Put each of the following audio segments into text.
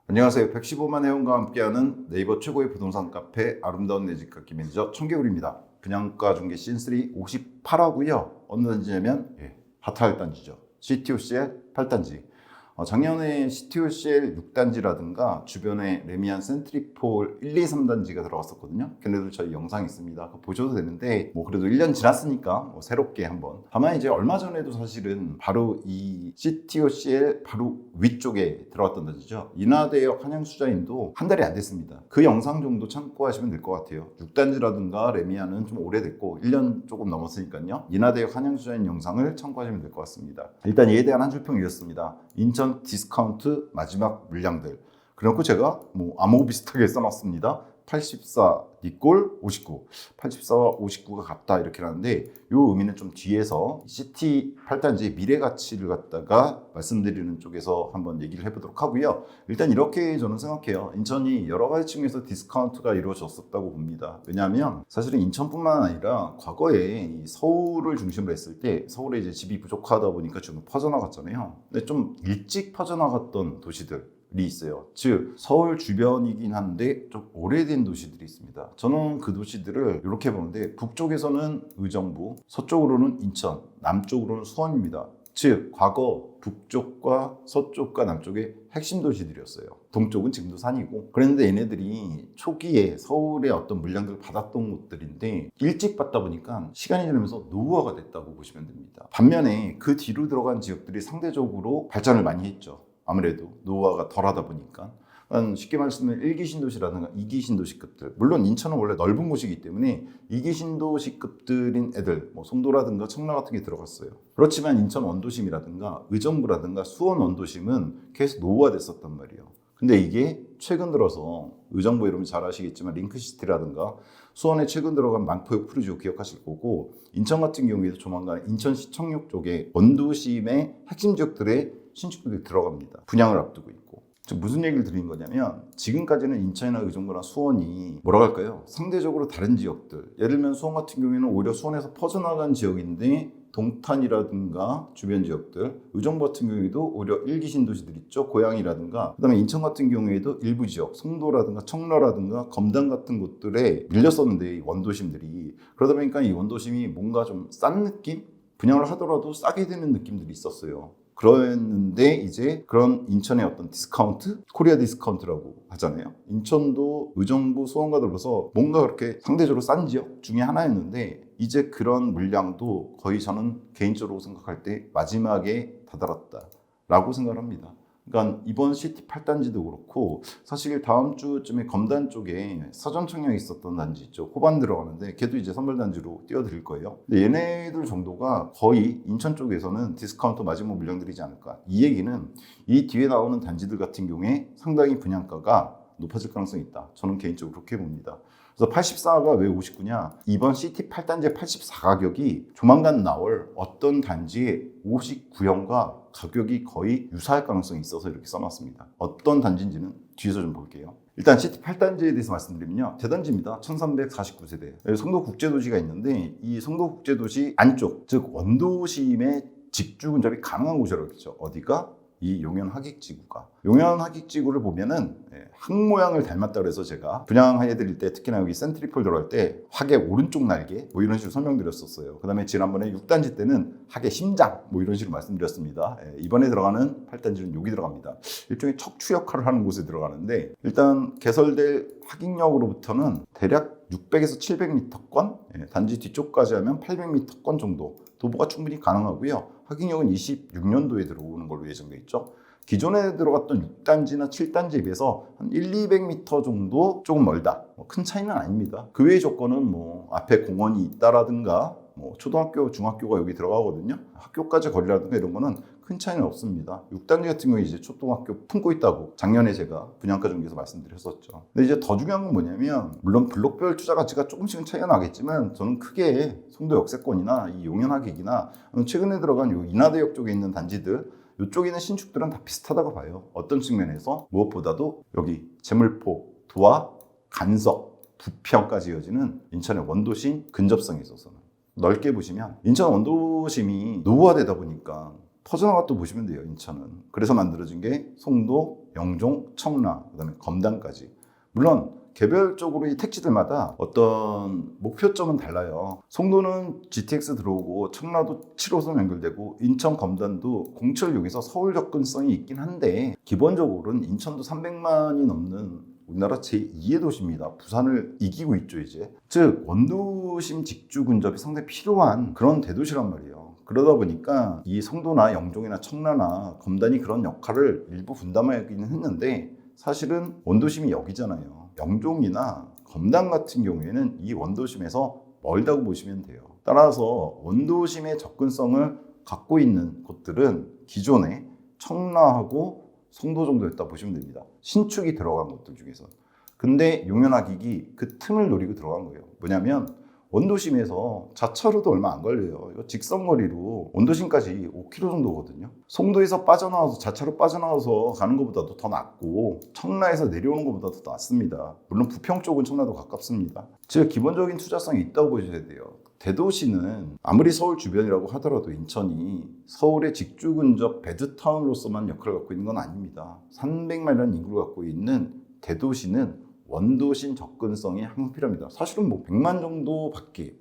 안녕하세요. 115만 회원과 함께하는 네이버 최고의 부동산 카페 아름다운 내 집 갖기 매니저 청개구리입니다. 분양가 중개 씬3 58화고요. 어느 단지냐면 핫할 단지죠. CTOCL 8단지. 작년에 CTOCL 6단지라든가 주변에 레미안 센트리폴 1, 2, 3단지가 들어갔었거든요. 걔네들 저희 영상이 있습니다. 그거 보셔도 되는데 그래도 1년 지났으니까 새롭게 한번. 다만 이제 얼마 전에도 사실은 바로 이 CTOCL 바로 위쪽에 들어갔던 단지죠. 인하대역 한양수자인도 한 달이 안 됐습니다. 그 영상 정도 참고하시면 될 것 같아요. 6단지라든가 레미안은 좀 오래됐고 1년 조금 넘었으니까요. 인하대역 한양수자인 영상을 참고하시면 될 것 같습니다. 일단 이에 대한 한 줄평 이었습니다. 인천 디스카운트 마지막 물량들. 그래놓고 제가 암호 비슷하게 써놨습니다. 84 니꼴 59, 84와 59가 같다 이렇게 하는데 이 의미는 좀 뒤에서 CT 8단지의 미래 가치를 갖다가 말씀드리는 쪽에서 한번 얘기를 해보도록 하고요. 일단 이렇게 저는 생각해요. 인천이 여러 가지 층에서 디스카운트가 이루어졌었다고 봅니다. 왜냐하면 사실은 인천뿐만 아니라 과거에 이 서울을 중심으로 했을 때 서울에 이제 집이 부족하다 보니까 좀 퍼져나갔잖아요. 근데 좀 일찍 퍼져나갔던 도시들 이 있어요. 즉 서울 주변이긴 한데 좀 오래된 도시들이 있습니다. 저는 그 도시들을 이렇게 보는데 북쪽에서는 의정부, 서쪽으로는 인천, 남쪽으로는 수원입니다. 즉 과거 북쪽과 서쪽과 남쪽의 핵심 도시들이었어요. 동쪽은 지금도 산이고. 그런데 얘네들이 초기에 서울의 어떤 물량들을 받았던 곳들인데 일찍 받다 보니까 시간이 지나면서 노후화가 됐다고 보시면 됩니다. 반면에 그 뒤로 들어간 지역들이 상대적으로 발전을 많이 했죠. 아무래도 노후화가 덜하다 보니까. 쉽게 말씀드리면 1기 신도시라든가 2기 신도시급들, 물론 인천은 원래 넓은 곳이기 때문에 2기 신도시급들인 애들, 송도라든가 청라 같은 게 들어갔어요. 그렇지만 인천 원도심이라든가 의정부라든가 수원 원도심은 계속 노후화됐었단 말이에요. 근데 이게 최근 들어서 의정부 여러분 잘 아시겠지만 링크시티라든가 수원에 최근 들어간 만포역 푸르지오 기억하실 거고, 인천 같은 경우에도 조만간 인천시청역 쪽에 원도심의 핵심 지역들의 신축들이 들어갑니다. 분양을 앞두고 있고. 즉 무슨 얘기를 드리는 거냐면 지금까지는 인천이나 의정부나 수원이 뭐라고 할까요? 상대적으로 다른 지역들, 예를 들면 수원 같은 경우에는 오히려 수원에서 퍼져나간 지역인데 동탄이라든가 주변 지역들, 의정부 같은 경우에도 오히려 1기 신도시들 있죠. 고양이라든가, 그 다음에 인천 같은 경우에도 일부 지역, 송도라든가 청라라든가 검단 같은 곳들에 밀렸었는데 이 원도심들이, 그러다 보니까 이 원도심이 뭔가 좀 싼 느낌? 분양을 하더라도 싸게 되는 느낌들이 있었어요. 그랬는데 이제 그런 인천의 어떤 디스카운트? 코리아 디스카운트라고 하잖아요. 인천도 의정부, 수원과 더불어서 뭔가 그렇게 상대적으로 싼 지역 중에 하나였는데 이제 그런 물량도 거의 저는 개인적으로 생각할 때 마지막에 다다랐다라고 생각을 합니다. 그러니까 이번 CT 8단지도 그렇고 사실 다음 주쯤에 검단 쪽에 사전 청약이 있었던 단지 있죠. 호반 들어가는데 걔도 이제 선별 단지로 띄워드릴 거예요. 근데 얘네들 정도가 거의 인천 쪽에서는 디스카운트 마지막 물량들이지 않을까. 이 얘기는 이 뒤에 나오는 단지들 같은 경우에 상당히 분양가가 높아질 가능성이 있다. 저는 개인적으로 그렇게 봅니다. 그래서 84가 왜 59냐? 이번 CT 8단지의 84 가격이 조만간 나올 어떤 단지의 59형과 가격이 거의 유사할 가능성이 있어서 이렇게 써놨습니다. 어떤 단지인지는 뒤에서 좀 볼게요. 일단 CT 8단지에 대해서 말씀드리면요. 대단지입니다. 1349세대. 송도국제도시가 있는데 이 송도국제도시 안쪽, 즉 원도심의 직주 근접이 가능한 곳이라고 했죠. 어디가? 이 용현하객지구가. 용현하객지구를 보면은 항 모양을 닮았다 그래서 제가 분양해드릴 때 특히나 여기 센트리폴 들어갈 때 하객 오른쪽 날개 이런 식으로 설명드렸었어요. 그 다음에 지난번에 6단지 때는 하객 심장 이런 식으로 말씀드렸습니다. 이번에 들어가는 8단지는 여기 들어갑니다. 일종의 척추 역할을 하는 곳에 들어가는데 일단 개설될 하객역으로부터는 대략 600에서 700m권, 단지 뒤쪽까지 하면 800m권 정도 도보가 충분히 가능하고요. 하객역은 26년도에 들어오는 걸로 예정돼 있죠. 기존에 들어갔던 6단지나 7단지에 비해서 한 1, 200m 정도 조금 멀다. 큰 차이는 아닙니다. 그 외의 조건은 앞에 공원이 있다라든가 초등학교, 중학교가 여기 들어가거든요. 학교까지 거리라든가 이런 거는 큰 차이는 없습니다. 6단지 같은 경우에 이제 초등학교 품고 있다고 작년에 제가 분양가 중개에서 말씀드렸었죠. 근데 이제 더 중요한 건 뭐냐면 물론 블록별 투자 가치가 조금씩은 차이가 나겠지만 저는 크게 송도 역세권이나 이 용현하객이나 최근에 들어간 요 인하대역 쪽에 있는 단지들 이쪽에 있는 신축들은 다 비슷하다고 봐요. 어떤 측면에서 무엇보다도 여기 제물포, 두화, 간석, 부평까지 이어지는 인천의 원도심 근접성에 있어서는 넓게 보시면 인천 원도심이 노후화되다 보니까 터져나가 또 보시면 돼요. 인천은. 그래서 만들어진 게 송도, 영종, 청라, 그다음에 검단까지. 물론 개별적으로 이 택지들마다 어떤 목표점은 달라요. 송도는 GTX 들어오고 청라도 7호선 연결되고 인천 검단도 공철역에서 서울 접근성이 있긴 한데 기본적으로는 인천도 300만이 넘는 우리나라 제2의 도시입니다. 부산을 이기고 있죠 이제. 즉 원도심 직주 근접이 상당히 필요한 그런 대도시란 말이에요. 그러다 보니까 이 송도나 영종이나 청라나 검단이 그런 역할을 일부 분담하기는 했는데 사실은 원도심이 여기잖아요. 영종이나 검단 같은 경우에는 이 원도심에서 멀다고 보시면 돼요. 따라서 원도심의 접근성을 갖고 있는 곳들은 기존에 청라하고 송도 정도였다 보시면 됩니다. 신축이 들어간 곳들 중에서. 근데 용현학익이 그 틈을 노리고 들어간 거예요. 뭐냐면 원도심에서 자차로도 얼마 안 걸려요. 이거 직선거리로 원도심까지 5km 정도거든요. 송도에서 빠져나와서 자차로 빠져나와서 가는 것보다도 더 낫고 청라에서 내려오는 것보다도 더 낫습니다. 물론 부평 쪽은 청라도 가깝습니다. 즉 기본적인 투자성이 있다고 보셔야 돼요. 대도시는 아무리 서울 주변이라고 하더라도 인천이 서울의 직주 근접 베드타운으로서만 역할을 갖고 있는 건 아닙니다. 300만이라는 인구를 갖고 있는 대도시는 원도심 접근성이 항상 필요합니다. 사실은 뭐 100만 정도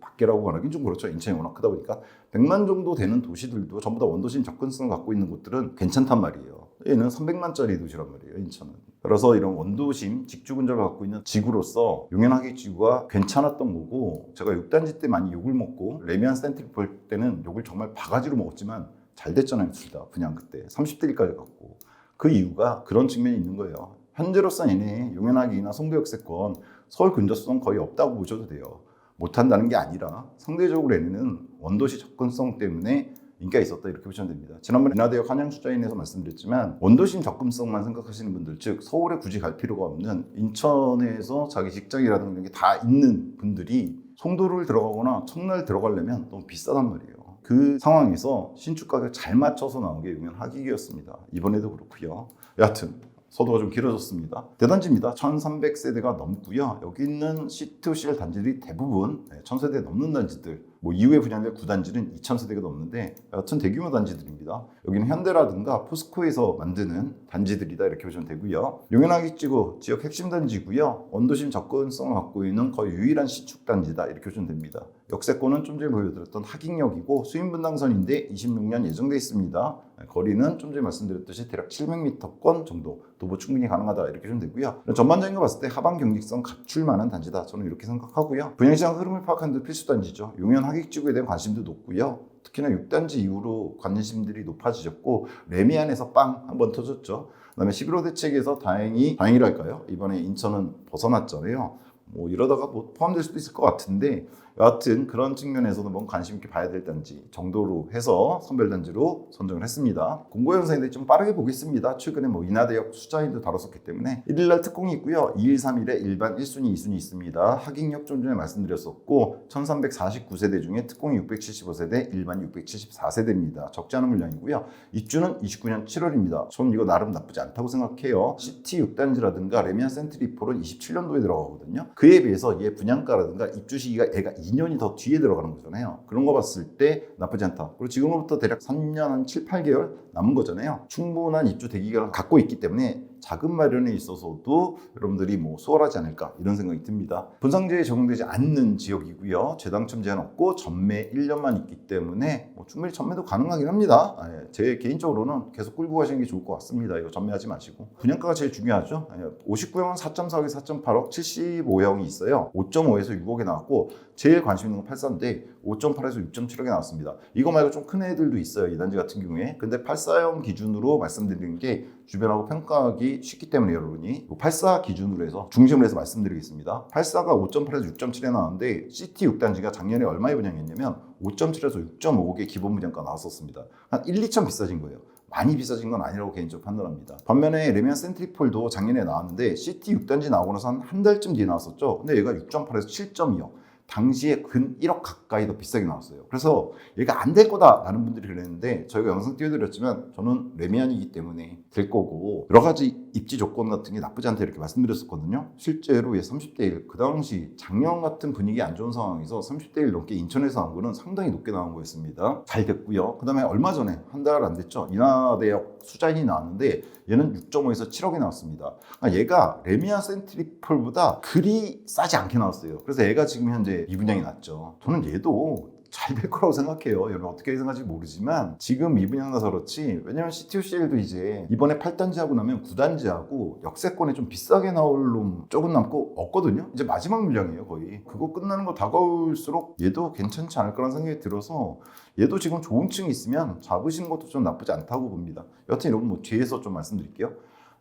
밖에라고 말하긴 좀 그렇죠. 인천이 워낙 크다 보니까 100만 정도 되는 도시들도 전부 다 원도심 접근성을 갖고 있는 곳들은 괜찮단 말이에요. 얘는 300만짜리 도시란 말이에요. 인천은. 그래서 이런 원도심 직주 근접을 갖고 있는 지구로서 용현학익 지구가 괜찮았던 거고 제가 6단지 때 많이 욕을 먹고 레미안 센트리 볼 때는 욕을 정말 바가지로 먹었지만 잘 됐잖아요. 둘 다 분양 그때 30대까지 갔고 그 이유가 그런 측면이 있는 거예요. 현재로서는 얘네 용현학익이나 송도역세권 서울 근접성 거의 없다고 보셔도 돼요. 못한다는 게 아니라 상대적으로 얘네는 원도시 접근성 때문에 인기가 있었다 이렇게 보시면 됩니다. 지난번에 인하대역 한양투자인에서 말씀드렸지만 원도심 접근성만 생각하시는 분들 즉 서울에 굳이 갈 필요가 없는 인천에서 자기 직장이라든가 이런 게 다 있는 분들이 송도를 들어가거나 청라를 들어가려면 너무 비싸단 말이에요. 그 상황에서 신축 가격 잘 맞춰서 나온 게 용현학익이었습니다. 이번에도 그렇고요. 여하튼 서도가 좀 길어졌습니다. 대단지입니다. 1300세대가 넘고요. 여기 있는 C2CL 단지들이 대부분 1000세대 넘는 단지들, 뭐 이후에 분양될 9단지는 2000세대가 넘는데 여하튼 대규모 단지들입니다. 여기는 현대라든가 포스코에서 만드는 단지들이다 이렇게 보시면 되고요. 용현학익 지구 지역 핵심 단지고요. 원도심 접근성을 갖고 있는 거의 유일한 C축 단지다 이렇게 보시면 됩니다. 역세권은 좀 전에 보여드렸던 학익역이고 수인분당선인데 26년 예정돼 있습니다. 거리는 좀 전에 말씀드렸듯이 대략 700m권 정도 도보 충분히 가능하다 이렇게 보시면 되고요. 전반적인 거 봤을 때 하방 경직성 갖출 만한 단지다 저는 이렇게 생각하고요. 분양시장 흐름을 파악하는 데 필수 단지죠. 용현학익지구에 대한 관심도 높고요. 특히나 6단지 이후로 관심들이 높아지셨고 레미안에서 빵 한번 터졌죠. 그다음에 11호 대책에서 다행이랄까요? 이번에 인천은 벗어났잖아요. 뭐 이러다가 뭐 포함될 수도 있을 것 같은데 여하튼 그런 측면에서는 뭔가 관심 있게 봐야 될 단지 정도로 해서 선별단지로 선정을 했습니다. 공고 현상인데 좀 빠르게 보겠습니다. 최근에 뭐 인하대역 수자인도 다뤘었기 때문에 1일날 특공이 있고요. 2일, 3일에 일반 1순위, 2순위 있습니다. 학익역 좀 전에 말씀드렸었고 1349세대 중에 특공이 675세대, 일반이 674세대입니다. 적지 않은 물량이고요. 입주는 29년 7월입니다. 저는 이거 나름 나쁘지 않다고 생각해요. 시티 6단지라든가 레미안 센트리폴은 27년도에 들어가거든요. 그에 비해서 얘 분양가라든가 입주 시기가 얘가 2년이 더 뒤에 들어가는 거잖아요. 그런 거 봤을 때 나쁘지 않다. 그리고 지금부터 대략 3년 한 7, 8개월 남은 거잖아요. 충분한 입주 대기간을 갖고 있기 때문에 자금 마련에 있어서도 여러분들이 뭐 수월하지 않을까 이런 생각이 듭니다. 분상제에 적용되지 않는 지역이고요. 재당첨 제한 없고 전매 1년만 있기 때문에 뭐 충분히 전매도 가능하긴 합니다. 제 개인적으로는 계속 끌고 가시는 게 좋을 것 같습니다. 이거 전매하지 마시고. 분양가가 제일 중요하죠. 59형은 4.4억, 4.8억, 75형이 있어요. 5.5에서 6억에 나왔고 제일 관심 있는 건 84인데 5.8에서 6.7억에 나왔습니다. 이거 말고 좀 큰 애들도 있어요. 이 단지 같은 경우에. 근데 84형 기준으로 말씀드리는 게 주변하고 평가하기 쉽기 때문에 여러분이 84 기준으로 해서 중심으로 해서 말씀드리겠습니다. 84가 5.8에서 6.7에 나왔는데 시티 6단지가 작년에 얼마에 분양했냐면 5.7에서 6.5억의 기본 분양가 나왔었습니다. 한 1, 2천 비싸진 거예요. 많이 비싸진 건 아니라고 개인적으로 판단합니다. 반면에 레미안 센트리폴도 작년에 나왔는데 시티 6단지 나오고 나서 한 달쯤 뒤에 나왔었죠. 근데 얘가 6.8에서 7.2억. 당시에 근 1억 가까이 더 비싸게 나왔어요. 그래서 얘가 안 될 거다라는 분들이 그랬는데 저희가 영상 띄워드렸지만 저는 레미안이기 때문에 될 거고 여러 가지 입지 조건 같은 게 나쁘지 않다 이렇게 말씀드렸었거든요. 실제로 30대 1, 그 당시 작년 같은 분위기 안 좋은 상황에서 30대 1 넘게 인천에서 나온 거는 상당히 높게 나온 거였습니다. 잘 됐고요. 그 다음에 얼마 전에 한 달 안 됐죠. 인하대역 수자인이 나왔는데 얘는 6.5에서 7억이 나왔습니다. 그러니까 얘가 레미안 센트리폴보다 그리 싸지 않게 나왔어요. 그래서 얘가 지금 현재 미분양이 났죠. 저는 얘도 잘 될 거라고 생각해요. 여러분 어떻게 생각할지 모르지만 지금 미분양 나서 그렇지, 왜냐면 CTUCL도 이제 이번에 8단지 하고 나면 9단지하고 역세권에 좀 비싸게 나올 놈 조금 남고 없거든요. 이제 마지막 물량이에요 거의. 그거 끝나는 거 다가올수록 얘도 괜찮지 않을 거라는 생각이 들어서 얘도 지금 좋은 층이 있으면 잡으시는 것도 좀 나쁘지 않다고 봅니다. 여튼 여러분 뭐 뒤에서 좀 말씀드릴게요.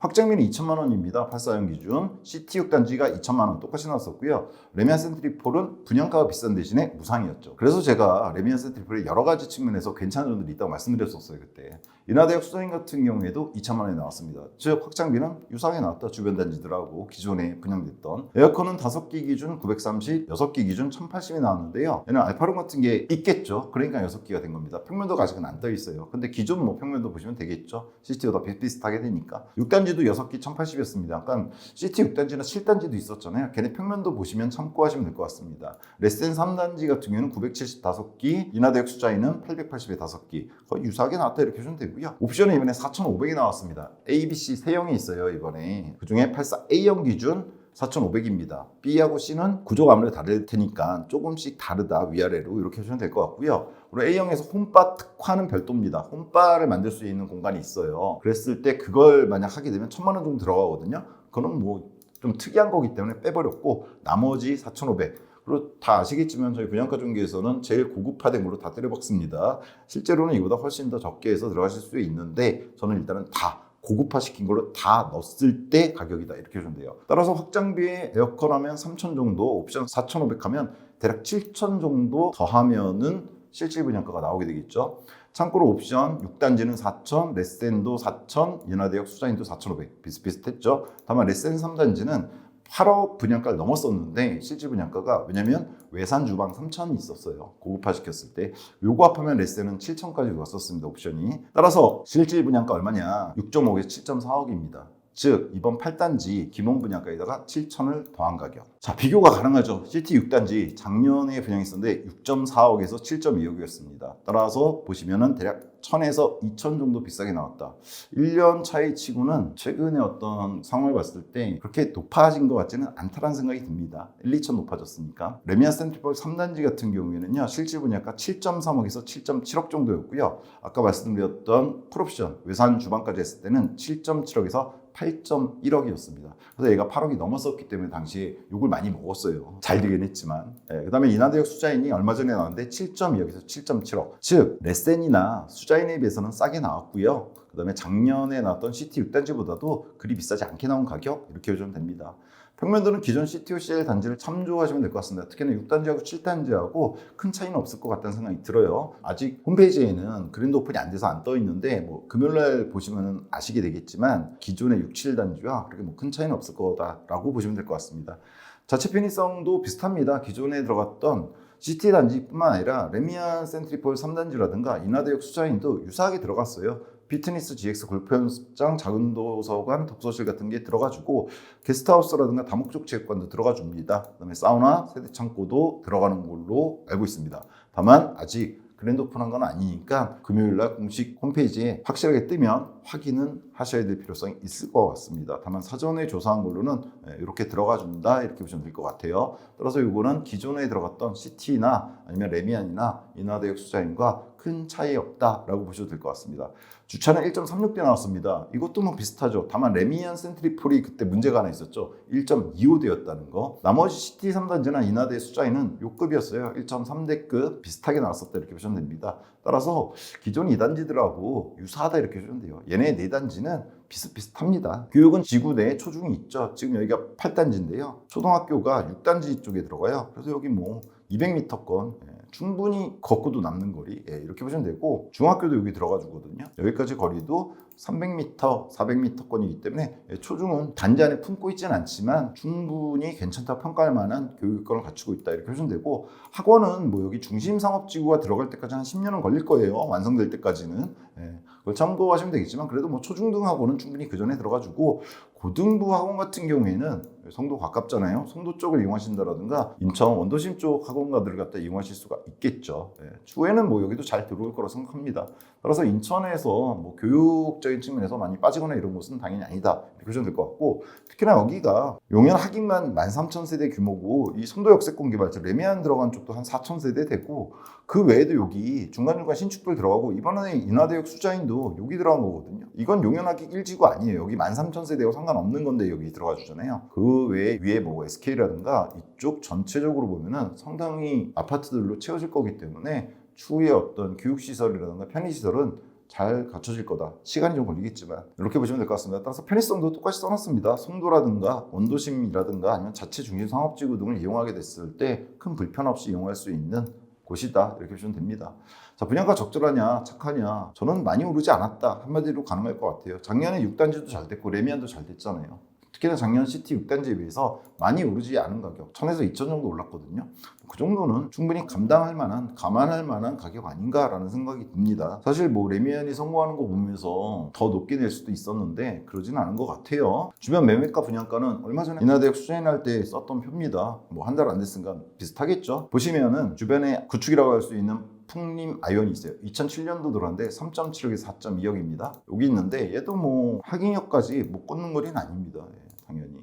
확장비는 2천만 원입니다. 84형 기준. 시티 6단지가 2천만 원 똑같이 나왔었고요. 레미안 센트리폴은 분양가가 비싼 대신에 무상이었죠. 그래서 제가 레미안 센트리폴의 여러 가지 측면에서 괜찮은 점들이 있다고 말씀드렸었어요 그때. 인하대역 수자인 같은 경우에도 2천만 원이 나왔습니다. 즉 확장비는 유사하게 나왔다. 주변 단지들하고 기존에 분양됐던. 에어컨은 5기 기준 930, 6기 기준 1080이 나왔는데요. 얘는 알파룸 같은 게 있겠죠. 그러니까 6기가 된 겁니다. 평면도가 아직은 안 떠 있어요. 근데 기존 뭐 평면도 보시면 되겠죠. 시티가 더 비슷비슷하게 되니까. 6단지도 6기 1080이었습니다. 약간 시티 6단지나 7단지도 있었잖아요. 걔네 평면도 보시면 참고하시면 될 것 같습니다. 레센 3단지 같은 경우는 975기, 인하대역 수자인은 880에 5기. 거의 유사하게 나왔다 이렇게 보시면 되고요. 옵션은 이번에 4,500이 나왔습니다. A, B, C 3형이 있어요 이번에. 그중에 84A형 기준 4,500입니다. B하고 C는 구조가 아무래도 다를 테니까 조금씩 다르다 위아래로 이렇게 보시면 될 것 같고요. 그리고 A형에서 홈바 특화는 별도입니다. 홈바를 만들 수 있는 공간이 있어요. 그랬을 때 그걸 만약 하게 되면 1,000만 원 정도 들어가거든요. 그거는 뭐 좀 특이한 거기 때문에 빼버렸고 나머지 4,500. 그리고 다 아시겠지만 저희 분양가 중개에서는 제일 고급화된 걸로 다 때려박습니다. 실제로는 이보다 훨씬 더 적게 해서 들어가실 수 있는데 저는 일단은 다 고급화 시킨 걸로 다 넣었을 때 가격이다 이렇게 보시면 돼요. 따라서 확장비에 에어컨 하면 3,000 정도, 옵션 4,500 하면 대략 7,000 정도 더하면은 실질 분양가가 나오게 되겠죠. 참고로 옵션 6단지는 4,000, 레센도 4,000, 인하대역 수자인도 4,500 비슷비슷했죠. 다만 레센 3단지는 8억 분양가를 넘었었는데 실질 분양가가, 왜냐면 외산 주방 3,000이 있었어요. 고급화 시켰을 때. 요거 합하면 레센은 7,000까지 왔었습니다. 옵션이. 따라서 실질 분양가 얼마냐? 6.5에서 7.4억입니다. 즉 이번 8단지 기본 분양가에다가 7,000을 더한 가격. 자, 비교가 가능하죠. 시티 6단지 작년에 분양했었는데 6.4억에서 7.2억이었습니다. 따라서 보시면은 대략 1,000에서 2,000 정도 비싸게 나왔다. 1년 차이 치고는 최근에 어떤 상황을 봤을 때 그렇게 높아진 것 같지는 않다라는 생각이 듭니다. 1, 2천 높아졌으니까. 레미안 센트리폴 3단지 같은 경우에는요, 실질 분양가 7.3억에서 7.7억 정도였고요. 아까 말씀드렸던 풀옵션 외산 주방까지 했을 때는 7.7억에서 8.1억이었습니다. 그래서 얘가 8억이 넘었었기 때문에 당시에 욕을 많이 먹었어요. 잘 되긴 했지만. 그 다음에 인하대역 수자인이 얼마 전에 나왔는데 7.2억에서 7.7억. 즉 레센이나 수자인에 비해서는 싸게 나왔고요. 그 다음에 작년에 나왔던 시티 6단지보다도 그리 비싸지 않게 나온 가격 이렇게 보시면 됩니다. 평면도는 기존 CTUCL 단지를 참조하시면 될 것 같습니다. 특히나 6단지하고 7단지하고 큰 차이는 없을 것 같다는 생각이 들어요. 아직 홈페이지에는 그랜드 오픈이 안 돼서 안 떠 있는데 뭐 금요일날 보시면 아시게 되겠지만 기존의 6, 7단지와 그렇게 뭐 큰 차이는 없을 거다라고 보시면 될 것 같습니다. 자체 편의성도 비슷합니다. 기존에 들어갔던 시티 단지뿐만 아니라 레미안 센트리폴 3단지라든가 인하대역 수자인도 유사하게 들어갔어요. 피트니스 GX 골프 연습장, 작은 도서관, 독서실 같은 게 들어가지고 게스트하우스라든가 다목적 체육관도 들어가줍니다. 그다음에 사우나, 세대 창고도 들어가는 걸로 알고 있습니다. 다만 아직 그랜드 오픈한 건 아니니까 금요일날 공식 홈페이지에 확실하게 뜨면 확인은 하셔야 될 필요성이 있을 것 같습니다. 다만 사전에 조사한 걸로는 이렇게 들어가 준다 이렇게 보시면 될 것 같아요. 따라서 이거는 기존에 들어갔던 시티나 아니면 레미안이나 인하대역 수자인과 큰 차이 없다라고 보셔도 될 것 같습니다. 주차는 1.36대 나왔습니다. 이것도 뭐 비슷하죠. 다만 레미안 센트리폴이 그때 문제가 하나 있었죠. 1.25대였다는 거. 나머지 시티 3단지나 인하대 수자인은 요 급이었어요. 1.3대급 비슷하게 나왔었다 이렇게 보시면 됩니다. 따라서 기존 2단지들하고 유사하다 이렇게 보시면 돼요. 얘네 4단지는 비슷비슷합니다. 교육은 지구 내에 초중이 있죠. 지금 여기가 8단지인데요. 초등학교가 6단지 쪽에 들어가요. 그래서 여기 뭐 200m권 충분히 걷고도 남는 거리 이렇게 보시면 되고 중학교도 여기 들어가 주거든요. 여기까지 거리도 300m, 400m권이기 때문에 초중은 단지 안에 품고 있지는 않지만 충분히 괜찮다 평가할 만한 교육권을 갖추고 있다 이렇게 보시면 되고 학원은 뭐 여기 중심상업지구가 들어갈 때까지 한 10년은 걸릴 거예요. 완성될 때까지는. 그걸 참고하시면 되겠지만 그래도 뭐 초중등 학원은 충분히 그 전에 들어가주고 고등부 학원 같은 경우에는 성도 가깝잖아요. 성도 쪽을 이용하신다라든가 인천 원도심 쪽 학원가들을 갖다 이용하실 수가 있겠죠. 추후에는 뭐 여기도 잘 들어올 거라 생각합니다. 따라서 인천에서 뭐 교육적인 측면에서 많이 빠지거나 이런 곳은 당연히 아니다 이렇게 보시면 될 것 같고 특히나 여기가 용현 학익만 13,000세대 규모고 이 성도 역세권 개발자 레미안 들어간 쪽도 한 4,000세대 되고 그 외에도 여기 중간중간 신축들 들어가고 이번에 인하대역 수자인도 여기 들어간 거거든요. 이건 용현 학익 1지구 아니에요. 여기 13,000세대와 상관없는 건데 여기 들어가 주잖아요. 그 외에 위에 뭐 SK라든가 이쪽 전체적으로 보면은 상당히 아파트들로 채워질 거기 때문에 추후에 어떤 교육시설이라든가 편의시설은 잘 갖춰질 거다. 시간이 좀 걸리겠지만 이렇게 보시면 될 것 같습니다. 따라서 편의성도 똑같이 써놨습니다. 송도라든가 원도심이라든가 아니면 자체 중심 상업지구 등을 이용하게 됐을 때 큰 불편 없이 이용할 수 있는 곳이다 이렇게 보시면 됩니다. 자, 분양가 적절하냐 착하냐 저는 많이 오르지 않았다 한마디로 가능할 것 같아요. 작년에 6단지도 잘 됐고 레미안도 잘 됐잖아요. 특히나 작년 시티 6단지에 비해서 많이 오르지 않은 가격 1,000에서 2,000 정도 올랐거든요. 그 정도는 충분히 감당할 만한 감안할 만한 가격 아닌가라는 생각이 듭니다. 사실 뭐 레미안이 성공하는 거 보면서 더 높게 낼 수도 있었는데 그러진 않은 것 같아요. 주변 매매가 분양가는 얼마 전에 인하대역 수자인할 때 썼던 표입니다. 뭐 한 달 안 됐으니까 비슷하겠죠. 보시면은 주변에 구축이라고 할 수 있는 풍림 아이언이 있어요. 2007년도 들어왔는데 3.7억에서 4.2억입니다. 여기 있는데 얘도 뭐 학인역까지 못 걷는 거리는 아닙니다. 당연히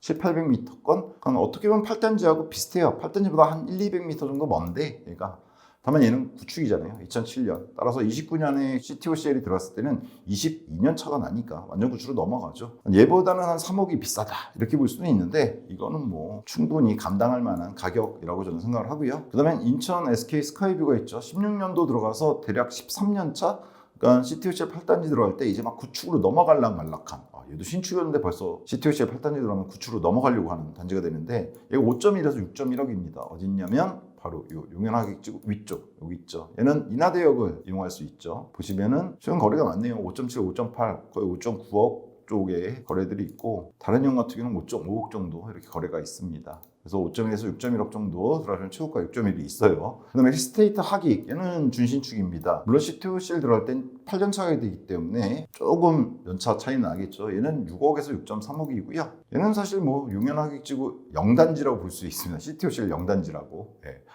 7,800m권 어떻게 보면 8단지하고 비슷해요. 8단지보다 한 1,200m 정도 먼데 얘가 다만 얘는 구축이잖아요. 2007년 따라서 29년에 CTOCL이 들어왔을 때는 22년 차가 나니까 완전 구축으로 넘어가죠. 얘보다는 한 3억이 비싸다 이렇게 볼 수는 있는데 이거는 뭐 충분히 감당할 만한 가격이라고 저는 생각을 하고요. 그 다음에 인천 SK 스카이뷰가 있죠. 16년도 들어가서 대략 13년 차 그러니까 CTOCL 8단지 들어갈 때 이제 막 구축으로 넘어갈락 말락한 얘도 신축이었는데 벌써 CTOCL 8단지 들어가면 구축으로 넘어가려고 하는 단지가 되는데 얘가 5.1에서 6.1억입니다. 어디 있냐면 바로 요 용현학익지구 위쪽 여기 있죠. 얘는 인하대역을 이용할 수 있죠. 보시면은 최근 거래가 많네요. 5.7, 5.8 거의 5.9억 쪽에 거래들이 있고 다른 형 같은 경우는 5.5억 정도 이렇게 거래가 있습니다. 그래서 5.1에서 6.1억 정도 들어가면 최고가 6.1이 있어요. 그 다음에 힐스테이트 학익 얘는 준신축입니다. 물론 CTOCL 들어갈 땐 8년 차가 되기 때문에 조금 연차 차이 나겠죠. 얘는 6억에서 6.3억이고요. 얘는 사실 뭐 용현학익지구 0단지라고 볼 수 있습니다. CTOCL 0단지라고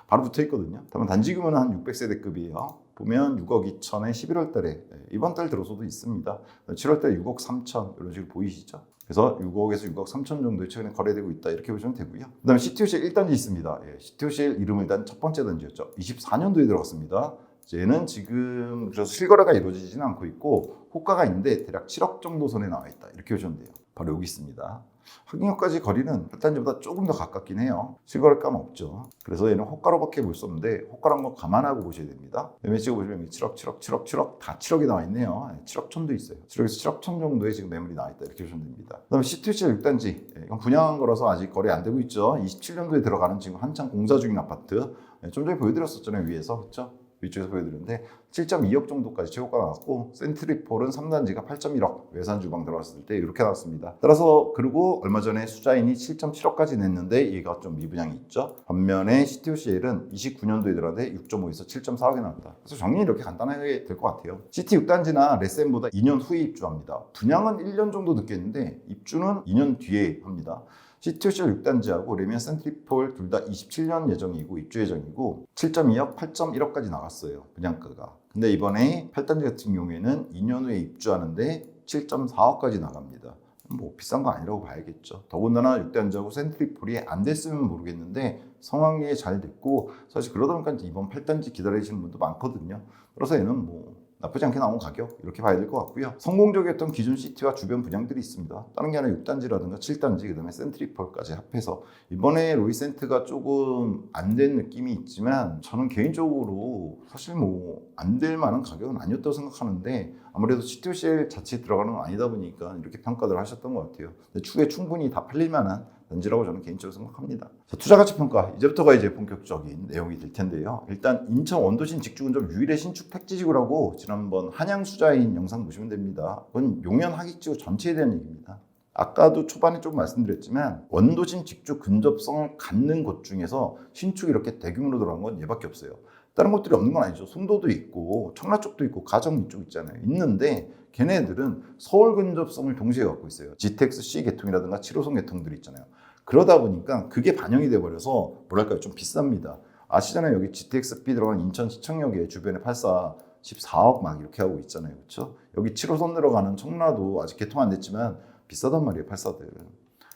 바로 붙어 있거든요. 다만 단지 규모는 한 600세대급이에요. 보면 6억 2천에 11월 달에 이번 달 들어서도 있습니다. 7월 달에 6억 3천 이런 식으로 보이시죠? 그래서 6억에서 6억 3천 정도에 최근에 거래되고 있다 이렇게 보시면 되고요. 그 다음에 CTOCL 1단지 있습니다. CTOCL 이름을 단 첫 번째 단지였죠. 24년도에 들어갔습니다. 얘는 지금 그래서 실거래가 이루어지지는 않고 있고 호가가 있는데 대략 7억 정도 선에 나와 있다 이렇게 보시면 돼요. 바로 여기 있습니다. 학인역까지 거리는 8단지보다 조금 더 가깝긴 해요. 실거래가는 없죠. 그래서 얘는 호가로밖에 볼 수 없는데 호가란 거 감안하고 보셔야 됩니다. 매매 찍어보시면 7억, 7억, 7억, 7억 다 7억이 나와 있네요. 7억 천도 있어요. 7억에서 7억 천 정도의 지금 매물이 나와 있다 이렇게 보시면 됩니다. 그 다음에 CTOCL 6단지 이건 분양한 거라서 아직 거래 안 되고 있죠. 27년도에 들어가는 지금 한창 공사 중인 아파트 좀 전에 보여드렸었잖아요. 위에서 그렇죠? 위쪽에서 보여드렸는데 7.2억 정도까지 최고가 나왔고 센트리폴은 3단지가 8.1억 외산 주방 들어갔을 때 이렇게 나왔습니다. 따라서 그리고 얼마 전에 수자인이 7.7억까지 냈는데 얘가 좀 미분양이 있죠. 반면에 CTOCL은 29년도에 들어갔는데 6.5에서 7.4억이 나왔다. 그래서 정리 이렇게 간단하게 될 것 같아요. CT 6단지나 레센보다 2년 후에 입주합니다. 분양은 1년 정도 늦게 했는데 입주는 2년 뒤에 합니다. CTOCL 6단지하고 레미안 센트리폴 둘 다 27년 예정이고 입주 예정이고 7.2억, 8.1억까지 나갔어요. 분양가가. 근데 이번에 8단지 같은 경우에는 2년 후에 입주하는데 7.4억까지 나갑니다. 뭐 비싼 거 아니라고 봐야겠죠. 더군다나 6단지하고 센트리폴이 안 됐으면 모르겠는데 성황리에 잘 됐고 사실 그러다 보니까 이번 8단지 기다리시는 분도 많거든요. 그래서 얘는 뭐 나쁘지 않게 나온 가격 이렇게 봐야 될 것 같고요. 성공적이었던 기존 시티와 주변 분양들이 있습니다. 다른 게 아니라 6단지라든가 7단지 그다음에 센트리폴까지 합해서 이번에 로이센트가 조금 안 된 느낌이 있지만 저는 개인적으로 사실 뭐 안 될 만한 가격은 아니었다고 생각하는데 아무래도 CTOCL 자체에 들어가는 건 아니다 보니까 이렇게 평가를 하셨던 것 같아요. 근데 추후에 충분히 다 팔릴 만한 단지라고 저는 개인적으로 생각합니다. 자, 투자가치평가 이제부터가 이제 본격적인 내용이 될 텐데요. 일단 인천 원도심 직주근접 유일의 신축 택지지구라고 지난번 한양수자인 영상 보시면 됩니다. 그건 용현 하객지구 전체에 대한 얘기입니다. 아까도 초반에 좀 말씀드렸지만 원도심 직주 근접성을 갖는 곳 중에서 신축이 이렇게 대규모로 들어간 건 얘밖에 없어요. 다른 것들이 없는 건 아니죠. 송도도 있고 청라 쪽도 있고 가정 이쪽 있잖아요. 있는데 걔네들은 서울 근접성을 동시에 갖고 있어요. GTX-C 계통이라든가 7호선 계통들이 있잖아요. 그러다 보니까 그게 반영이 돼버려서 뭐랄까요, 좀 비쌉니다. 아시잖아요. 여기 GTX-B 들어간 인천시청역에 주변에 84 14억 막 이렇게 하고 있잖아요. 그렇죠? 여기 7호선 들어가는 청라도 아직 개통 안 됐지만 비싸단 말이에요. 84들.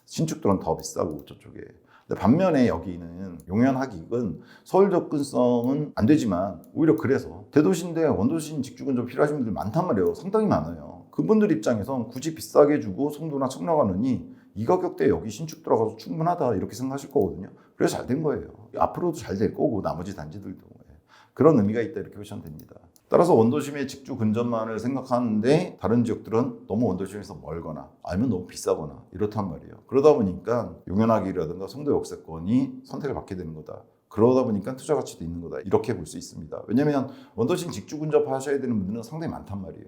신축들은 더 비싸고 저쪽에. 근데 반면에 여기는 용현 하객은 서울 접근성은 안 되지만 오히려 그래서 대도시인데 원도심 직주근 좀 필요하신 분들 많단 말이에요. 상당히 많아요. 그분들 입장에선 굳이 비싸게 주고 송도나 청라 가느니 이 가격대에 여기 신축 들어가서 충분하다 이렇게 생각하실 거거든요. 그래서 잘 된 거예요. 앞으로도 잘 될 거고 나머지 단지들도 그런 의미가 있다 이렇게 보시면 됩니다. 따라서 원도심의 직주 근접만을 생각하는데 다른 지역들은 너무 원도심에서 멀거나 아니면 너무 비싸거나 이렇단 말이에요. 그러다 보니까 용현하객이라든가 송도 역세권이 선택을 받게 되는 거다. 그러다 보니까 투자 가치도 있는 거다. 이렇게 볼 수 있습니다. 왜냐하면 원도심 직주 근접 하셔야 되는 분들은 상당히 많단 말이에요.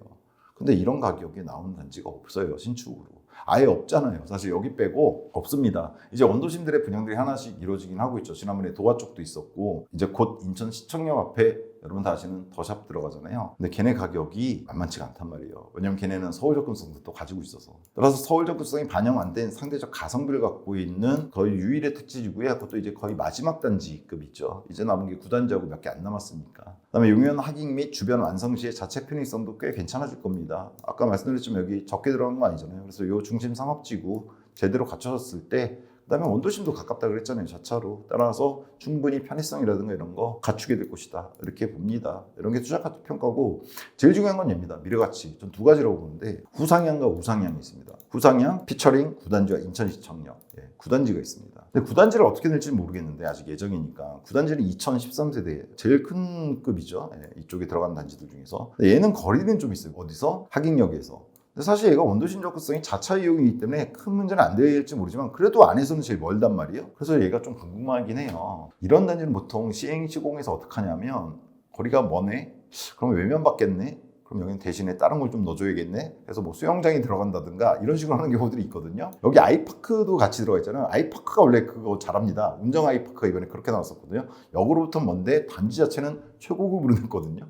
근데 이런 가격에 나오는 단지가 없어요. 신축으로. 아예 없잖아요. 사실 여기 빼고 없습니다. 이제 원도심들의 분양들이 하나씩 이루어지긴 하고 있죠. 지난번에 도화 쪽도 있었고 이제 곧 인천시청역 앞에 여러분 다 아시는 더샵 들어가잖아요. 근데 걔네 가격이 만만치가 않단 말이에요. 왜냐면 걔네는 서울 접근성도 또 가지고 있어서. 따라서 서울 접근성이 반영 안 된 상대적 가성비를 갖고 있는 거의 유일의 택지지구에 그것도 이제 거의 마지막 단지급 있죠. 이제 남은 게 9단지하고 몇 개 안 남았으니까. 그다음에 용현 하객 및 주변 완성시의 자체 편의성도 꽤 괜찮아질 겁니다. 아까 말씀드렸지만 여기 적게 들어간 거 아니잖아요. 그래서 요 중심 상업지구 제대로 갖춰졌을 때 그다음에 원도심도 가깝다 그랬잖아요. 자차로. 따라서 충분히 편의성이라든가 이런 거 갖추게 될 것이다. 이렇게 봅니다. 이런 게 투자 가치 평가고 제일 중요한 건 얘입니다. 미래가치. 전 두 가지라고 보는데 후상향과 우상향이 있습니다. 후상향 피처링 9단지와 인천시청역 9단지가 있습니다. 근데 9단지를 어떻게 낼지는 모르겠는데 아직 예정이니까 9단지는 2013세대 제일 큰 급이죠. 이쪽에 들어간 단지들 중에서. 근데 얘는 거리는 좀 있어요. 어디서? 하객역에서. 근데 사실 얘가 원도심 접근성이 자차 이용이기 때문에 큰 문제는 안 될지 모르지만 그래도 안에서는 제일 멀단 말이에요. 그래서 얘가 좀 궁금하긴 해요. 이런 단지는 보통 시행 시공에서 어떻게 하냐면 거리가 머네? 그럼 외면 받겠네? 그럼 여기는 대신에 다른 걸 좀 넣어줘야겠네? 그래서 뭐 수영장이 들어간다든가 이런 식으로 하는 경우들이 있거든요. 여기 아이파크도 같이 들어가 있잖아요. 아이파크가 원래 그거 잘합니다. 운정 아이파크가 이번에 그렇게 나왔었거든요. 역으로부터 먼데 단지 자체는 최고급으로 냈거든요.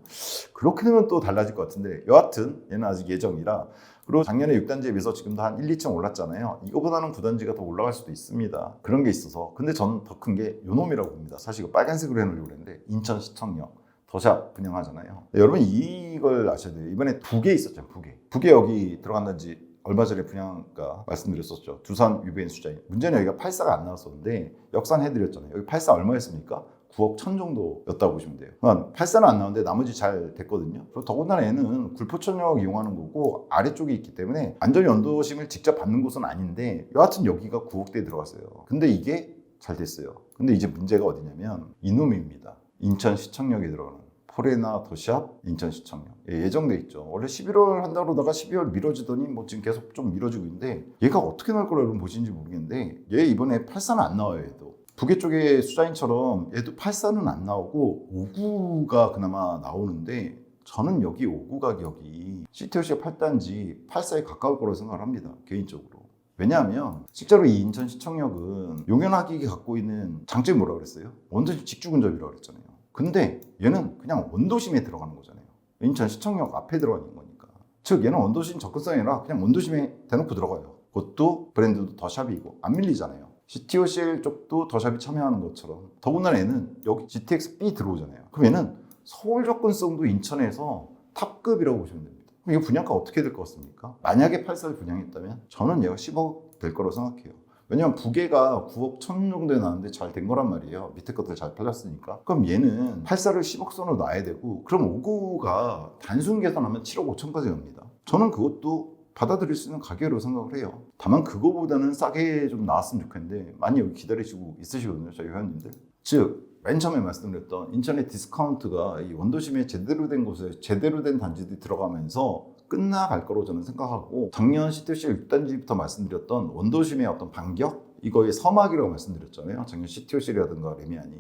그렇게 되면 또 달라질 것 같은데 여하튼 얘는 아직 예정이라 그리고 작년에 6단지에 비해서 지금도 한 1, 2층 올랐잖아요. 이거보다는 9단지가 더 올라갈 수도 있습니다. 그런 게 있어서. 근데 저는 더 큰 게 요놈이라고 봅니다. 사실 이거 빨간색으로 해놓으려고 그랬는데 인천시청역. 더샵 분양하잖아요. 여러분 이걸 아셔야 돼요. 이번에 북에 있었죠. 북에 여기 들어간 단지 얼마 전에 분양가 말씀드렸었죠. 두산 유베인 수자인. 문제는 여기가 84가 안 나왔었는데 역산해드렸잖아요. 여기 84 얼마였습니까? 9억 1천 정도였다고 보시면 돼요. 84는 안 나오는데 나머지 잘 됐거든요. 그리고 더군다나 얘는 굴포천역 이용하는 거고 아래쪽에 있기 때문에 완전히 연도심을 직접 받는 곳은 아닌데 여하튼 여기가 9억대에 들어갔어요. 근데 이게 잘 됐어요. 근데 이제 문제가 어디냐면 이놈입니다. 인천시청역에 들어가는 포레나 더샵 인천시청역 예정돼 있죠. 원래 11월 한다고 그러다가 12월 미뤄지더니 뭐 지금 계속 좀 미뤄지고 있는데 얘가 어떻게 나올 거라 여러분 보시는지 모르겠는데 얘 이번에 84는 안 나와요. 얘도 북의 쪽에 수자인처럼 얘도 84는 안 나오고 59가 그나마 나오는데 저는 여기 59 가격이 CTOC가 8단지 84에 가까울 거라고 생각을 합니다. 개인적으로. 왜냐하면 실제로 이 인천시청역은 용현 하객이 갖고 있는 장점이 뭐라고 그랬어요? 원도심 직주근접이라고 그랬잖아요. 근데 얘는 그냥 원도심에 들어가는 거잖아요. 인천시청역 앞에 들어가는 거니까. 즉 얘는 원도심 접근성이 아니라 그냥 원도심에 대놓고 들어가요. 그것도 브랜드도 더샵이고 안 밀리잖아요. CTOCL 쪽도 더샵이 참여하는 것처럼. 더군다나 얘는 여기 GTX-B 들어오잖아요. 그럼 얘는 서울 접근성도 인천에서 탑급이라고 보시면 됩니다. 그럼 이거 분양가 어떻게 될 것 같습니까? 만약에 84를 분양했다면 저는 얘가 10억 될 거라고 생각해요. 왜냐면 부계가 9억 1천 정도에 나왔는데 잘 된 거란 말이에요. 밑에 것들 잘 팔렸으니까. 그럼 얘는 84를 10억 선으로 놔야 되고 그럼 59가 단순 계산하면 7억 5천까지 갑니다. 저는 그것도 받아들일 수 있는 가격으로 생각을 해요. 다만 그거보다는 싸게 좀 나왔으면 좋겠는데 많이 여기 기다리시고 있으시거든요. 저희 회원님들. 즉 맨 처음에 말씀드렸던 인천의 디스카운트가 이 원도심에 제대로 된 곳에 제대로 된 단지들이 들어가면서 끝나갈 거로 저는 생각하고 작년 CTOC 6단지부터 말씀드렸던 원도심의 어떤 반격 이거의 서막이라고 말씀드렸잖아요. 작년 CTOC라든가 레미안이.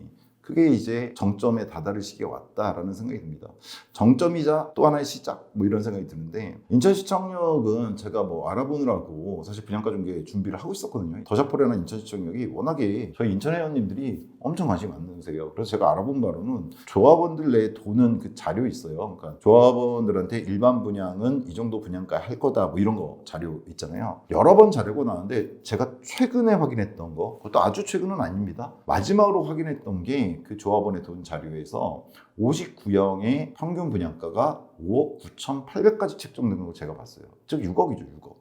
그게 이제 정점에 다다를 시기가 왔다라는 생각이 듭니다. 정점이자 또 하나의 시작 뭐 이런 생각이 드는데 인천시청역은 제가 뭐 알아보느라고 사실 분양가 중개 준비를 하고 있었거든요. 더샤포레나 인천시청역이 워낙에 저희 인천 회원님들이 엄청 관심이 많으세요. 그래서 제가 알아본 바로는 조합원들 내에 도는 그 자료 있어요. 그러니까 조합원들한테 일반 분양은 이 정도 분양가 할 거다 뭐 이런 거 자료 있잖아요. 여러 번 자료가 나왔는데 제가 최근에 확인했던 거, 그것도 아주 최근은 아닙니다. 마지막으로 확인했던 게 그 조합원의 돈 자료에서 59형의 평균 분양가가 5억 9,800까지 책정된 거 제가 봤어요. 즉 6억이죠, 6억.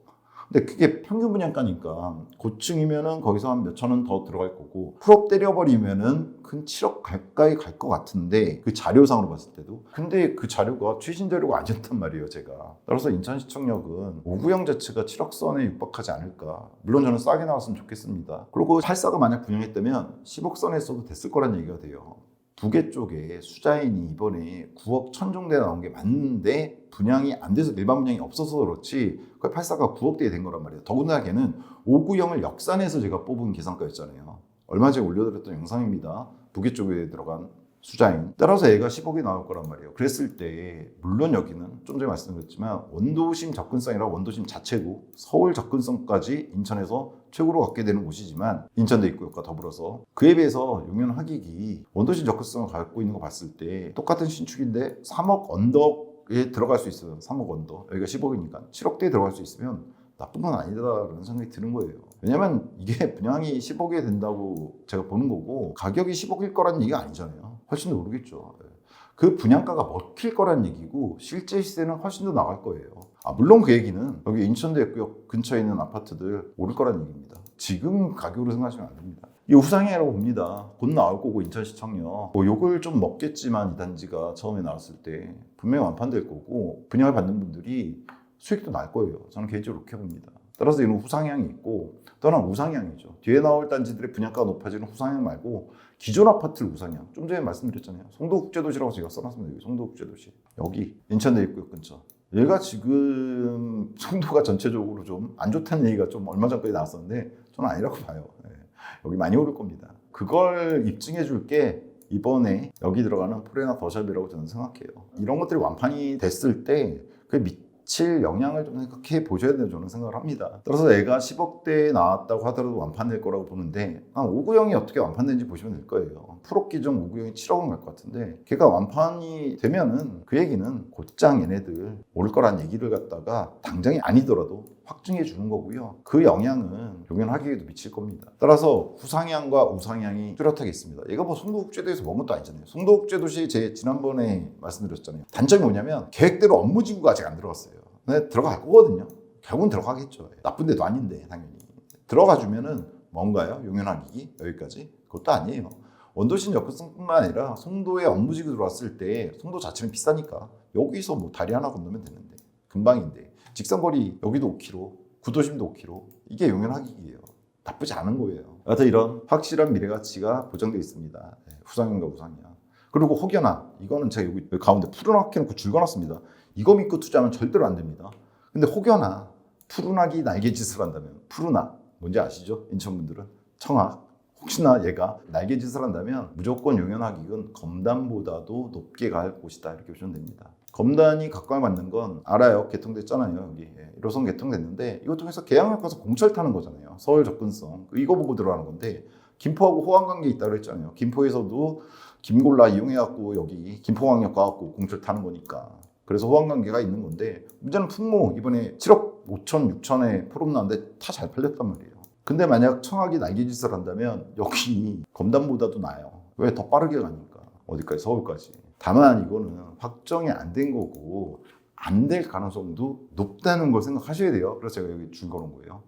근데 그게 평균 분양가니까 고층이면은 거기서 한 몇천 원 더 들어갈 거고 풀업 때려버리면은 큰 7억 가까이 갈 것 같은데 그 자료상으로 봤을 때도 근데 그 자료가 최신 자료가 아니었단 말이에요, 제가. 따라서 인천시청역은 59형 자체가 7억 선에 육박하지 않을까. 물론 저는 싸게 나왔으면 좋겠습니다. 그리고 84가 만약 분양했다면 10억 선에 써도 됐을 거란 얘기가 돼요. 부계 쪽에 수자인이 이번에 9억 1천 정도에 나온 게 맞는데 분양이 안 돼서 일반 분양이 없어서 그렇지 그 84가 9억대에 된 거란 말이에요. 더군다나 걔는 59형을 역산해서 제가 뽑은 계산가였잖아요. 얼마 전에 올려드렸던 영상입니다. 부계 쪽에 들어간 수자인. 따라서 얘가 10억이 나올 거란 말이에요. 그랬을 때 물론 여기는 좀 전에 말씀드렸지만 원도심 접근성이라 원도심 자체고 서울 접근성까지 인천에서 최고로 갖게 되는 곳이지만 인천대 입구역과 더불어서 그에 비해서 용현하객이 원도심 접근성을 갖고 있는 거 봤을 때 똑같은 신축인데 3억 언덕에 들어갈 수 있어요. 3억 언덕. 여기가 10억이니까 7억대에 들어갈 수 있으면 나쁜 건 아니다라는 생각이 드는 거예요. 왜냐면 이게 분양이 10억에 된다고 제가 보는 거고 가격이 10억일 거라는 얘기가 아니잖아요. 훨씬 더 오르겠죠. 그 분양가가 먹힐 거란 얘기고 실제 시세는 훨씬 더 나갈 거예요. 물론 그 얘기는 여기 인천대역구역 근처에 있는 아파트들 오를 거란 얘기입니다. 지금 가격으로 생각하시면 안 됩니다. 이 우상향이라고 봅니다. 곧 나올 거고 인천시청역 뭐 욕을 좀 먹겠지만 이 단지가 처음에 나왔을 때 분명히 완판될 거고 분양을 받는 분들이 수익도 날 거예요. 저는 개인적으로 그렇게 봅니다. 따라서 이런 후상향이 있고 또 하나는 우상향이죠. 뒤에 나올 단지들의 분양가가 높아지는 후상향 말고 기존 아파트를 우상향. 좀 전에 말씀드렸잖아요. 송도국제도시라고 제가 써놨습니다. 여기 송도국제도시. 여기 인천대 입구역 근처. 얘가 지금 송도가 전체적으로 좀 안 좋다는 얘기가 좀 얼마 전까지 나왔었는데 저는 아니라고 봐요. 여기 많이 오를 겁니다. 그걸 입증해 줄게 이번에 여기 들어가는 포레나 더샵이라고 저는 생각해요. 이런 것들이 완판이 됐을 때 그 미칠 영향을 좀 생각해 보셔야 된다고 저는 생각을 합니다. 따라서 애가 10억대에 나왔다고 하더라도 완판될 거라고 보는데 59형이 어떻게 완판되는지 보시면 될 거예요. 프로 기종 59형이 7억은 갈 것 같은데 걔가 완판이 되면은 그 얘기는 곧장 얘네들 올 거란 얘기를 갖다가 당장이 아니더라도 확증해 주는 거고요. 그 영향은 용현하객에도 미칠 겁니다. 따라서 후상향과 우상향이 뚜렷하게 있습니다. 얘가 뭐 송도국제도에서 먼 것도 아니잖아요. 송도국제도시 제 지난번에 말씀드렸잖아요. 단점이 뭐냐면 계획대로 업무지구가 아직 안 들어갔어요. 근데 들어갈 거거든요. 결국은 들어가겠죠. 나쁜 데도 아닌데 당연히. 들어가 주면은 뭔가요? 용현하객이 여기까지? 그것도 아니에요. 원도심 접근성뿐만 아니라 송도에 업무지구 들어왔을 때 송도 자체는 비싸니까 여기서 뭐 다리 하나 건너면 되는데 금방인데 직선거리 여기도 5km, 구도심도 5km. 이게 용현하객이에요. 나쁘지 않은 거예요. 여하튼 이런 확실한 미래가치가 보장되어 있습니다. 후상향과 우상향. 그리고 혹여나 이거는 제가 여기 가운데 푸른하게 놓고 줄거놨습니다. 이거 믿고 투자하면 절대로 안 됩니다. 근데 혹여나 푸른하기 날개짓을 한다면 푸른하 뭔지 아시죠? 인천분들은 청학. 혹시나 얘가 날개짓을 한다면 무조건 용현하객은 검단보다도 높게 갈 곳이다 이렇게 보시면 됩니다. 검단이 각광받는 건 알아요. 개통됐잖아요. 여기 1호선 개통됐는데 이거 통해서 계양역 가서 공철 타는 거잖아요. 서울 접근성 이거 보고 들어가는 건데 김포하고 호암 관계 있다고 했잖아요. 김포에서도 김골라 이용해갖고 여기 김포광역 가갖고 공철 타는 거니까 그래서 호암 관계가 있는 건데 문제는 풍모 이번에 7억 5천 6천에 포럼 나왔는데 다 잘 팔렸단 말이에요. 근데 만약 청학이 날개짓을 한다면 여기 검단보다도 나아요. 왜? 더 빠르게 가니까. 어디까지? 서울까지. 다만 이거는 확정이 안 된 거고 안 될 가능성도 높다는 걸 생각하셔야 돼요. 그래서 제가 여기 줄 거는 거예요.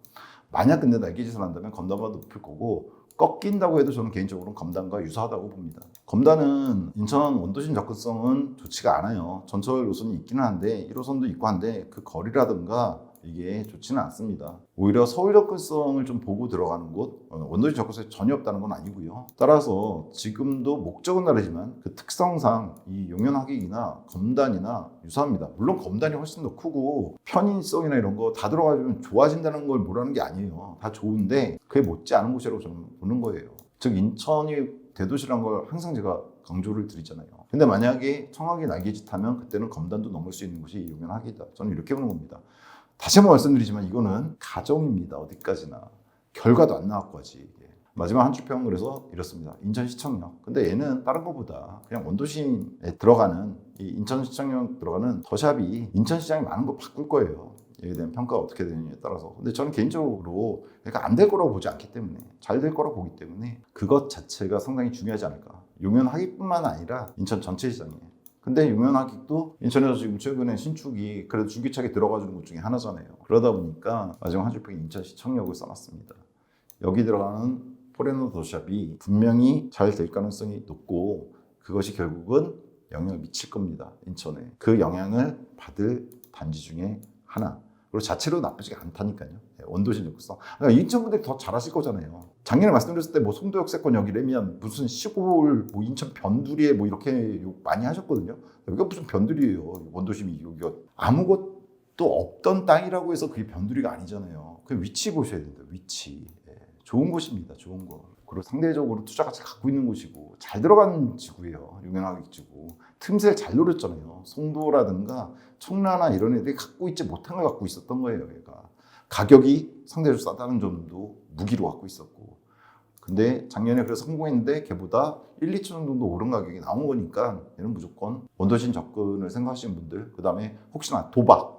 만약 근데 날개짓을 한다면 검단보다 높을 거고 꺾인다고 해도 저는 개인적으로는 검단과 유사하다고 봅니다. 검단은 인천 원도심 접근성은 좋지가 않아요. 전철 노선이 있기는 한데 1호선도 있고 한데 그 거리라든가 이게 좋지는 않습니다. 오히려 서울 접근성을 좀 보고 들어가는 곳, 원도시 접근성이 전혀 없다는 건 아니고요. 따라서 지금도 목적은 다르지만 그 특성상 이 용현하객이나 검단이나 유사합니다. 물론 검단이 훨씬 더 크고 편의성이나 이런 거 다 들어가면 좋아진다는 걸 뭐라는 게 아니에요. 다 좋은데 그게 못지 않은 곳이라고 저는 보는 거예요. 즉 인천이 대도시란 걸 항상 제가 강조를 드리잖아요. 근데 만약에 청하기 날개짓 하면 그때는 검단도 넘을 수 있는 곳이 용현하객이다. 저는 이렇게 보는 겁니다. 다시 한번 말씀드리지만 이거는 가정입니다. 어디까지나. 결과도 안 나왔고 아직. 마지막 한 줄평은 그래서 이렇습니다. 인천시청역. 근데 얘는 다른 것보다 그냥 원도시에 들어가는 이 인천시청역 들어가는 더샵이 인천시장이 많은 거 바꿀 거예요. 여기에 대한 평가가 어떻게 되느냐에 따라서. 근데 저는 개인적으로 그러니까 안 될 거라고 보지 않기 때문에 잘 될 거라고 보기 때문에 그것 자체가 상당히 중요하지 않을까. 용현하객뿐만 아니라 인천 전체 시장이에요. 근데 용현하객도 인천에서 지금 최근에 신축이 그래도 줄기차게 들어가주는 곳 중에 하나잖아요. 그러다 보니까 마지막 한 줄평에 인천시청역을 써놨습니다. 여기 들어가는 포레노 더샵이 분명히 잘 될 가능성이 높고 그것이 결국은 영향을 미칠 겁니다. 인천에. 그 영향을 받을 단지 중에 하나. 그리고 자체로 나쁘지가 않다니까요. 원도시 접근성. 그러니까 인천 분들이 더 잘하실 거잖아요. 작년에 말씀드렸을 때 뭐 송도 역세권역이라면 무슨 시골 뭐 인천 변두리에 뭐 이렇게 욕 많이 하셨거든요. 여기가 무슨 변두리예요. 원도심이 여기가 아무것도 없던 땅이라고 해서 그게 변두리가 아니잖아요. 그 위치 보셔야 된다. 위치. 좋은 곳입니다. 좋은 곳. 그리고 상대적으로 투자 가치 갖고 있는 곳이고 잘 들어간 지구예요. 용현하객 지구. 틈새를 잘 노렸잖아요. 송도라든가 청라나 이런 애들이 갖고 있지 못한 걸 갖고 있었던 거예요. 얘가. 가격이 상대적으로 싸다는 점도 무기로 갖고 있었고. 근데 작년에 그래서 성공했는데 걔보다 1, 2천 정도 오른 가격이 나온 거니까 얘는 무조건 원도심 접근을 생각하시는 분들, 그 다음에 혹시나 도박.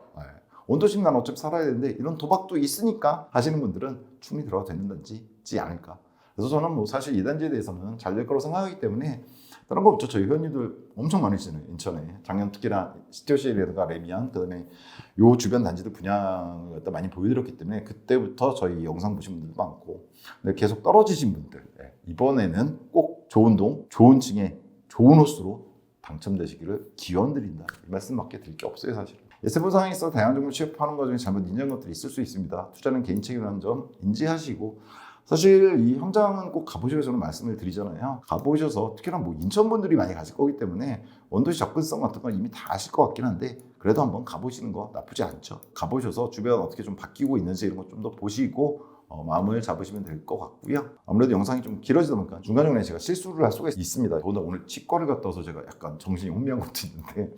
원도심 난 어차피 살아야 되는데 이런 도박도 있으니까 하시는 분들은 충분히 들어가도 되는 단지지 않을까. 그래서 저는 뭐 사실 이 단지에 대해서는 잘 될 거라고 생각하기 때문에 다른 거 없죠. 저희 회원님들 엄청 많으시잖아요. 인천에. 작년 특히나 시티오시라든가 레미안, 그 다음에 요 주변 단지들 분양을 갖다 많이 보여드렸기 때문에 그때부터 저희 영상 보신 분들도 많고, 근데 계속 떨어지신 분들, 이번에는 꼭 좋은 동, 좋은 층에 좋은 호수로 당첨되시기를 기원드린다. 이 말씀밖에 드릴 게 없어요, 사실은. 예세분 상황에서 다양한 종류 취업하는 과정에 잘못 인지한 것들이 있을 수 있습니다. 투자는 개인 책임이라는 점 인지하시고, 사실 이 현장은 꼭 가보셔서 저는 말씀을 드리잖아요. 가보셔서 특히나 뭐 인천분들이 많이 가실 거기 때문에 원도시 접근성 같은 건 이미 다 아실 것 같긴 한데 그래도 한번 가보시는 거 나쁘지 않죠. 가보셔서 주변 어떻게 좀 바뀌고 있는지 이런 거 좀 더 보시고 마음을 잡으시면 될 것 같고요. 아무래도 영상이 좀 길어지다 보니까 중간중간에 제가 실수를 할 수가 있습니다. 오늘 치과를 갔다 와서 제가 약간 정신이 혼미한 것도 있는데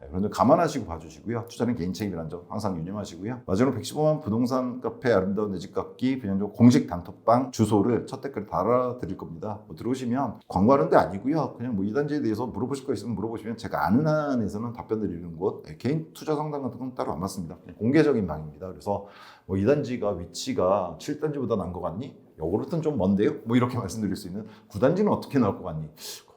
그런 점 감안하시고 봐주시고요. 투자는 개인 책임이라는 점 항상 유념하시고요. 마지막으로 115만 부동산 카페 아름다운 내 집 갖기 분양조 공식 단톡방 주소를 첫 댓글에 달아드릴 겁니다. 뭐 들어오시면 광고하는 데 아니고요. 그냥 뭐 이 단지에 대해서 물어보실 거 있으면 물어보시면 제가 아는 한에서는 답변 드리는 곳, 개인 투자 상담 같은 건 따로 안 받습니다. 공개적인 방입니다. 그래서 뭐 이 단지가 위치가 7단지보다 난 것 같니? 요거로는 좀 먼데요? 뭐 이렇게 말씀드릴 수 있는 9단지는 어떻게 나올 것 같니?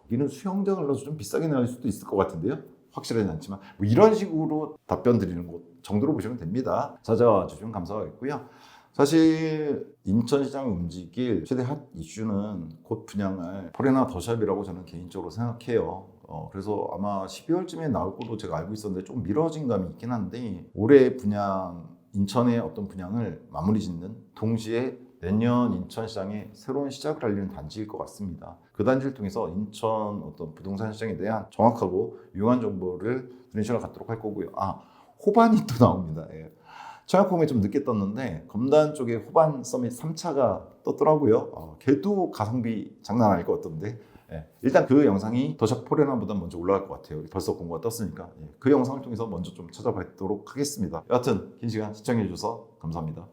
거기는 수영장을 넣어서 좀 비싸게 나올 수도 있을 것 같은데요? 확실하진 않지만 뭐 이런 식으로 답변 드리는 곳 정도로 보시면 됩니다. 찾아와 주시면 감사하겠고요. 사실 인천시장을 움직일 최대 핫 이슈는 곧 분양할 포레나 더샵이라고 저는 개인적으로 생각해요. 그래서 아마 12월쯤에 나올 거로 제가 알고 있었는데 좀 미뤄진 감이 있긴 한데 올해 분양 인천의 어떤 분양을 마무리 짓는 동시에 내년 인천시장에 새로운 시작을 알리는 단지일 것 같습니다. 그 단지를 통해서 인천 어떤 부동산 시장에 대한 정확하고 유용한 정보를 드리는 시간을 갖도록 할 거고요. 호반이 또 나옵니다. 청약홈에 좀 늦게 떴는데 검단 쪽에 호반 서밋 3차가 떴더라고요. 걔도 가성비 장난 아닐 것 같던데 일단 그 영상이 더샵 포레나보다 먼저 올라갈 것 같아요. 벌써 공고가 떴으니까 그 영상을 통해서 먼저 좀 찾아뵙도록 하겠습니다. 여하튼 긴 시간 시청해 주셔서 감사합니다.